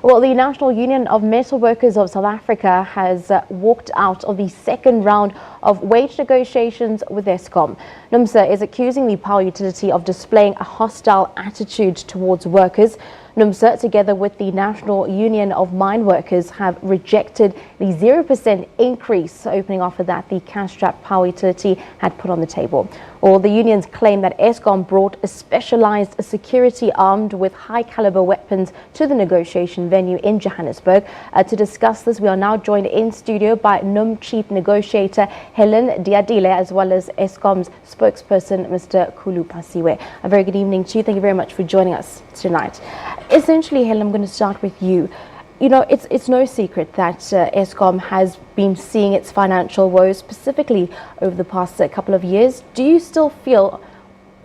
Well, the National Union of Mineworkers of South Africa has walked out of the second round of wage negotiations with Eskom. Numsa is accusing the power utility of displaying a hostile attitude towards workers. Numsa, together with the National Union of Mineworkers, have rejected the 0% increase, opening after that the cash-strapped power utility had put on the table. Well, the unions claim that Eskom brought a specialised security armed with high-calibre weapons to the negotiation venue in Johannesburg. To discuss this, we are now joined in studio by NUM Chief Negotiator Helen Diadile, as well as Eskom's spokesperson, Mr. Khulu Phasiwe. A very good evening to you. Thank you very much for joining us tonight. Essentially, Helen, I'm going to start with you. You know, it's no secret that Eskom has been seeing its financial woes, specifically over the past couple of years. Do you still feel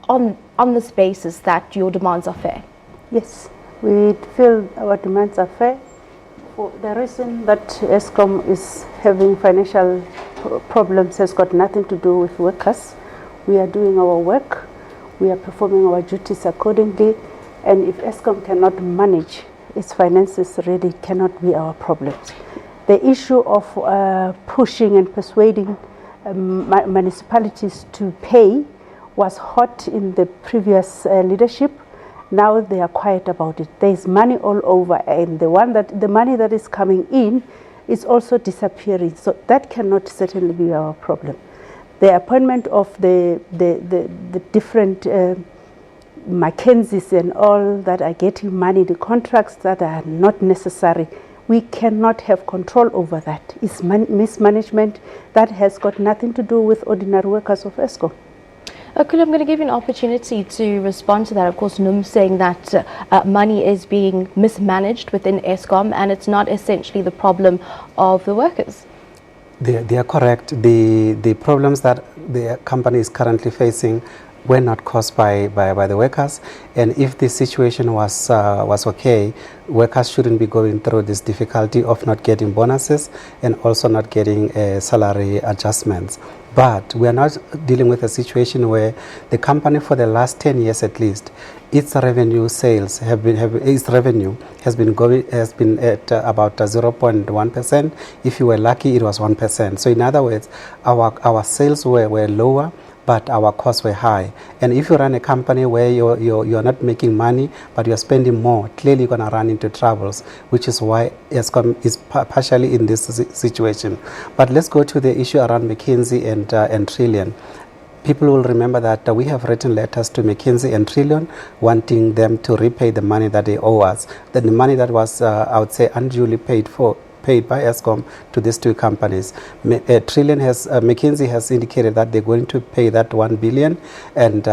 on this basis that your demands are fair? Yes, we feel our demands are fair. For the reason that Eskom is having financial problems has got nothing to do with workers. We are doing our work, we are performing our duties accordingly, and if Eskom cannot manage its finances, really cannot be our problem. The issue of pushing and persuading municipalities to pay was hot in the previous leadership. Now they are quiet about it. There is money all over, and the money that is coming in is also disappearing. So that cannot certainly be our problem. The appointment of the different Mackenzies and all that are getting money, the contracts that are not necessary, we cannot have control over that. It's mismanagement that has got nothing to do with ordinary workers of Eskom. Khulu, I'm going to give you an opportunity to respond to that. Of course, NUM saying that money is being mismanaged within Eskom and it's not essentially the problem of the workers. They are correct. The problems that the company is currently facing were not caused by the workers, and if the situation was okay, workers shouldn't be going through this difficulty of not getting bonuses and also not getting salary adjustments. But we are not dealing with a situation where the company, for the last 10 years at least, its revenue has been at about 0.1%. If you were lucky, it was 1%. So in other words, our sales were lower, but our costs were high. And if you run a company where you're not making money, but you're spending more, clearly you're going to run into troubles, which is why Eskom is partially in this situation. But let's go to the issue around McKinsey and Trillion. People will remember that we have written letters to McKinsey and Trillion wanting them to repay the money that they owe us. That the money that was, I would say, unduly paid by Eskom to these two companies. McKinsey has indicated that they're going to pay that 1 billion, and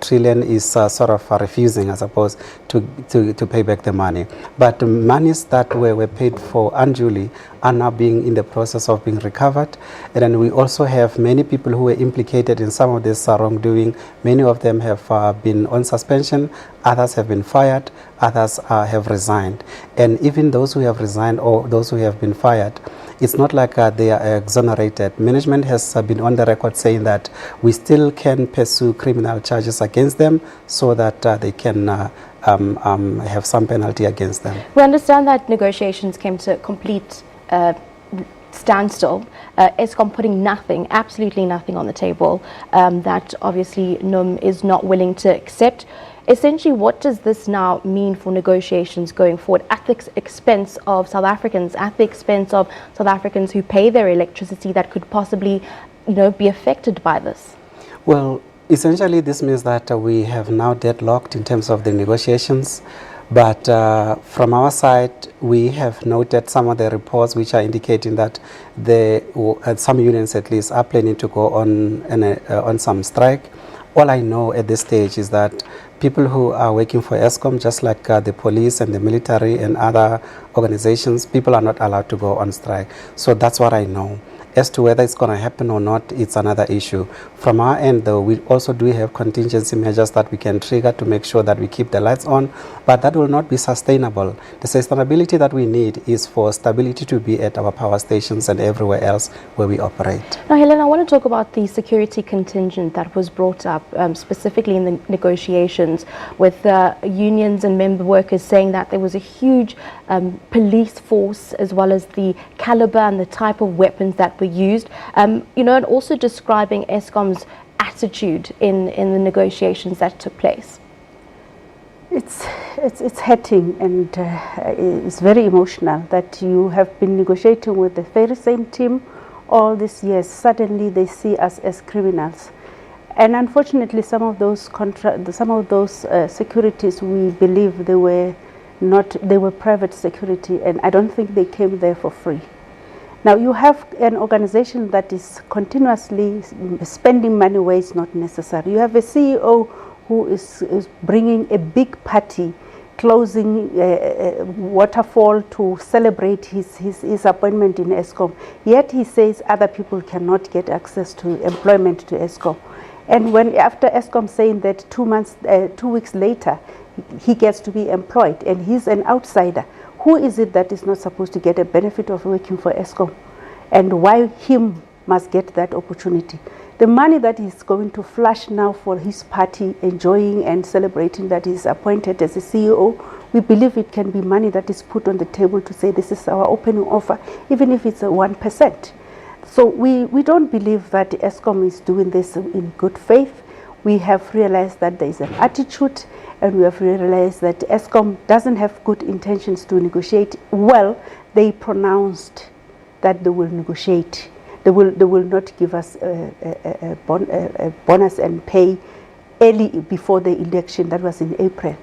Trillion is sort of refusing, I suppose, to pay back the money. But the monies that were paid for unduly are now being in the process of being recovered. And then we also have many people who were implicated in some of this wrongdoing. Many of them have been on suspension, others have been fired, others have resigned. And even those who have resigned or those who have been fired, it's not like they are exonerated. Management has been on the record saying that we still can pursue criminal charges against them so that they can have some penalty against them. We understand that negotiations came to a complete standstill. Eskom putting nothing, absolutely nothing on the table that obviously NUM is not willing to accept. Essentially, what does this now mean for negotiations going forward at the expense of South Africans, at the expense of South Africans who pay their electricity that could possibly, be affected by this? Well, essentially this means that we have now deadlocked in terms of the negotiations. But from our side, we have noted some of the reports which are indicating that some unions at least are planning to go on some strike. All I know at this stage is that people who are working for Eskom, just like the police and the military and other organizations, people are not allowed to go on strike. So that's what I know. As to whether it's going to happen or not, it's another issue. From our end, though, we also do have contingency measures that we can trigger to make sure that we keep the lights on, but that will not be sustainable. The sustainability that we need is for stability to be at our power stations and everywhere else where we operate. Now, Helen, I want to talk about the security contingent that was brought up specifically in the negotiations with unions and member workers saying that there was a huge police force as well as the calibre and the type of weapons that were used, you know, and also describing Eskom's attitude in the negotiations that took place. It's hurting and it's very emotional that you have been negotiating with the very same team all these years. Suddenly they see us as criminals, and unfortunately some of those securities, we believe they were private security, and I don't think they came there for free. Now you have an organization that is continuously spending money where it's not necessary. You have a CEO who is bringing a big party, closing waterfall to celebrate his appointment in Eskom. Yet he says other people cannot get access to employment to Eskom. And when after Eskom saying that 2 weeks later, he gets to be employed and he's an outsider, who is it that is not supposed to get a benefit of working for Eskom? And why him must get that opportunity? The money that he's going to flush now for his party, enjoying and celebrating that he's appointed as a CEO, we believe it can be money that is put on the table to say this is our opening offer, even if it's a 1%. So we don't believe that Eskom is doing this in good faith. We have realized that there is an attitude, and we have realized that Eskom doesn't have good intentions to negotiate. Well, they pronounced that they will negotiate. They will not give us a bonus and pay early before the election. That was in April.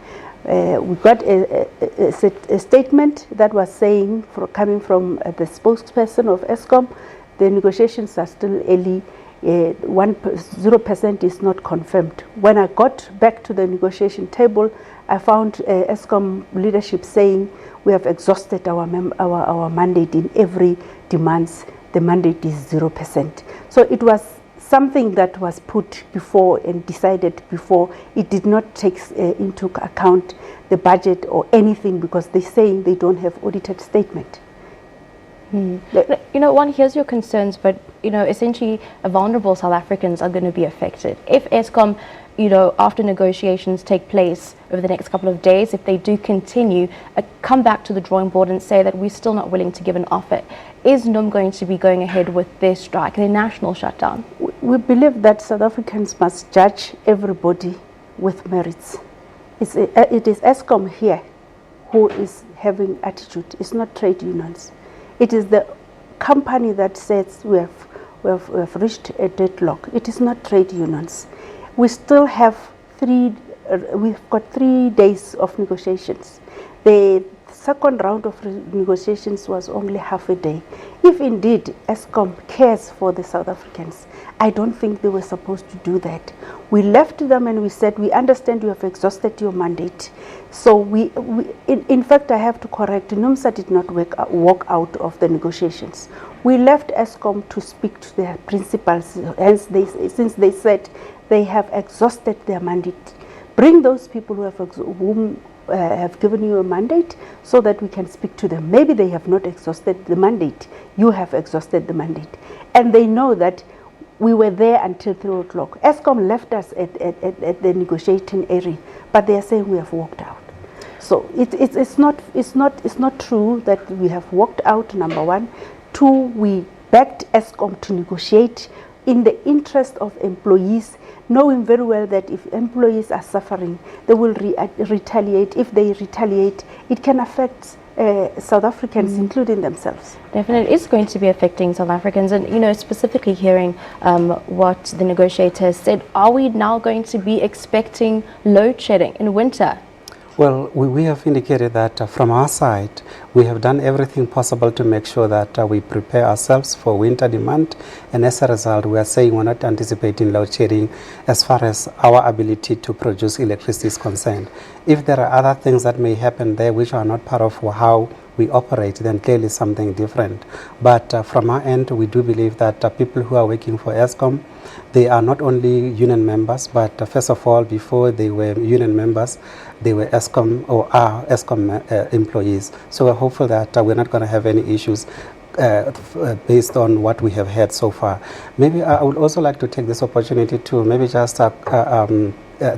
We got a statement that was saying, coming from the spokesperson of Eskom, the negotiations are still early. 0% is not confirmed. When I got back to the negotiation table, I found Eskom leadership saying we have exhausted our mandate in every demands. The mandate is 0%. So it was something that was put before and decided before. It did not take into account the budget or anything, because they're saying they don't have audited statement. You know, one hears your concerns, but, you know, essentially vulnerable South Africans are going to be affected. If Eskom, you know, after negotiations take place over the next couple of days, if they do continue, come back to the drawing board and say that we're still not willing to give an offer, is NUM going to be going ahead with their strike, their national shutdown? We believe that South Africans must judge everybody with merits. It is Eskom here who is having attitude. It's not trade unions. It is the company that says we have reached a deadlock. It is not trade unions. We still have we've got 3 days of negotiations. The second round of negotiations was only half a day. If indeed Eskom cares for the South Africans, I don't think they were supposed to do that. We left them and we said, we understand you have exhausted your mandate. So in fact, I have to correct, Numsa did not walk out of the negotiations. We left Eskom to speak to their principals, hence since they said they have exhausted their mandate. Bring those people who have given you a mandate so that we can speak to them. Maybe they have not exhausted the mandate. You have exhausted the mandate. And they know that we were there until 3 o'clock. Eskom left us at the negotiating area, but they are saying we have walked out. So it's not true that we have walked out, number one. 2, we begged Eskom to negotiate in the interest of employees, knowing very well that if employees are suffering, they will retaliate. If they retaliate, it can affect South Africans, including themselves. Definitely, it's going to be affecting South Africans. And, you know, specifically hearing what the negotiator said, are we now going to be expecting load shedding in winter? Well, we have indicated that from our side, we have done everything possible to make sure that we prepare ourselves for winter demand, and as a result, we are saying we're not anticipating load shedding as far as our ability to produce electricity is concerned. If there are other things that may happen there which are not part of how we operate, then clearly something different. But from our end, we do believe that people who are working for Eskom, they are not only union members, but first of all, before they were union members, they were Eskom or are Eskom employees. So we're hopeful that we're not going to have any issues based on what we have heard so far. Maybe I would also like to take this opportunity to maybe just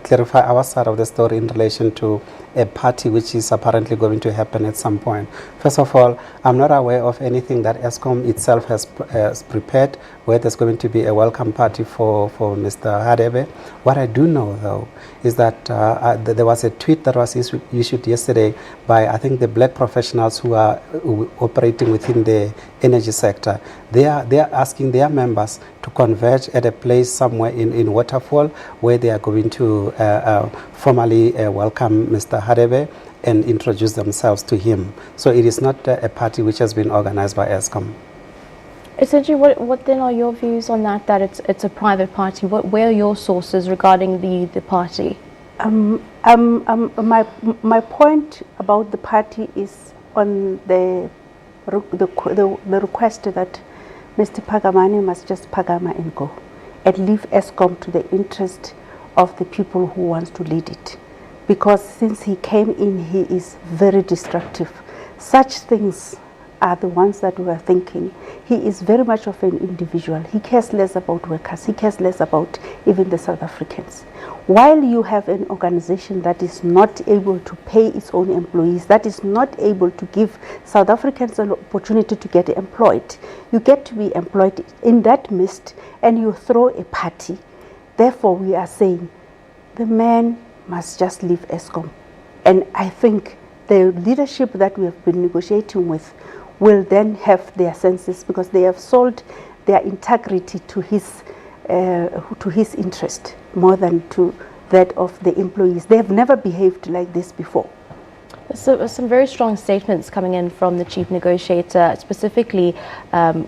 clarify our side of the story in relation to a party which is apparently going to happen at some point. First of all, I'm not aware of anything that Eskom itself has prepared where there's going to be a welcome party for Mr. Hadebe. What I do know, though, is that there was a tweet that was issued yesterday by, I think, the black professionals who are operating within the energy sector. They are asking their members to converge at a place somewhere in Waterfall where they are going to formally welcome Mr. Hadebe and introduce themselves to him. So it is not a party which has been organized by Eskom. Essentially, what then are your views on that it's a private party? Where are your sources regarding the party? My point about the party is on the request that Mr. Pagamani must just pagama and go and leave Eskom to the interest of the people who wants to lead it. Because since he came in, he is very destructive. Such things are the ones that we are thinking. He is very much of an individual. He cares less about workers. He cares less about even the South Africans. While you have an organization that is not able to pay its own employees, that is not able to give South Africans an opportunity to get employed, you get to be employed in that midst and you throw a party. Therefore, we are saying the man must just leave Eskom. And I think the leadership that we have been negotiating with will then have their senses, because they have sold their integrity to his interest more than to that of the employees. They have never behaved like this before. So some very strong statements coming in from the chief negotiator, specifically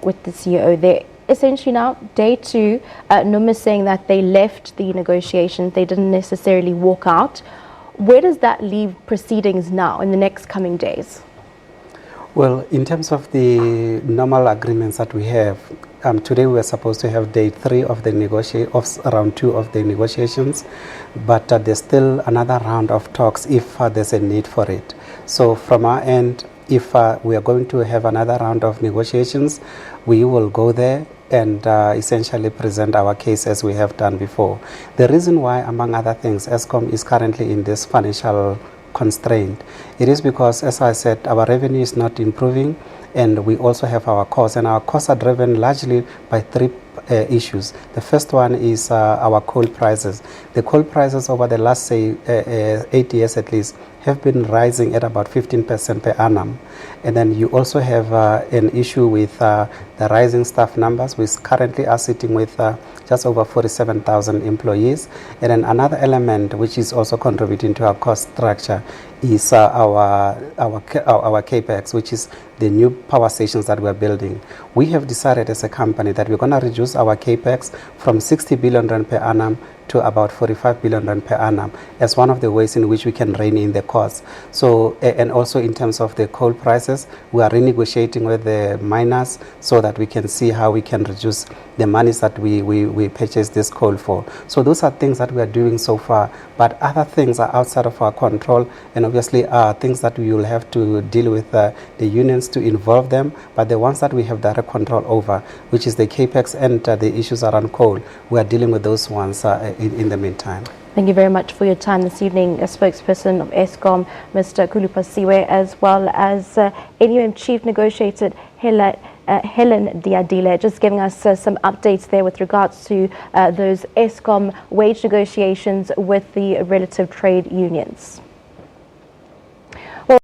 with the CEO. They're essentially now, day two, Numsa saying that they left the negotiations, they didn't necessarily walk out. Where does that leave proceedings now in the next coming days? Well, in terms of the normal agreements that we have, today we were supposed to have day 3 of the round 2 of the negotiations, but there's still another round of talks if there's a need for it. So from our end, if we are going to have another round of negotiations, we will go there and essentially present our case as we have done before. The reason why, among other things, Eskom is currently in this financial constraint, it is because, as I said, our revenue is not improving, and we also have our costs, and our costs are driven largely by 3 issues. The first one is our coal prices. The coal prices over the last, say, 8 years at least, have been rising at about 15% per annum. And then you also have an issue with the rising staff numbers. We currently are sitting with just over 47,000 employees. And then another element which is also contributing to our cost structure is our capex, which is the new power stations that we're building. We have decided as a company that we're going to reduce our capex from 60 billion rand per annum to about 45 billion rand per annum as one of the ways in which we can rein in the costs. So, and also in terms of the coal prices, we are renegotiating with the miners so that we can see how we can reduce the monies that we purchase this coal for. So those are things that we are doing so far, but other things are outside of our control, and obviously are things that we will have to deal with the unions to involve them. But the ones that we have direct control over, which is the capex and the issues around coal, we are dealing with those ones in the meantime. Thank you very much for your time this evening, a spokesperson of Eskom, Mr. Khulu Phasiwe, as well as NUM Chief Negotiator Helen Diadile, just giving us some updates there with regards to those Eskom wage negotiations with the relative trade unions.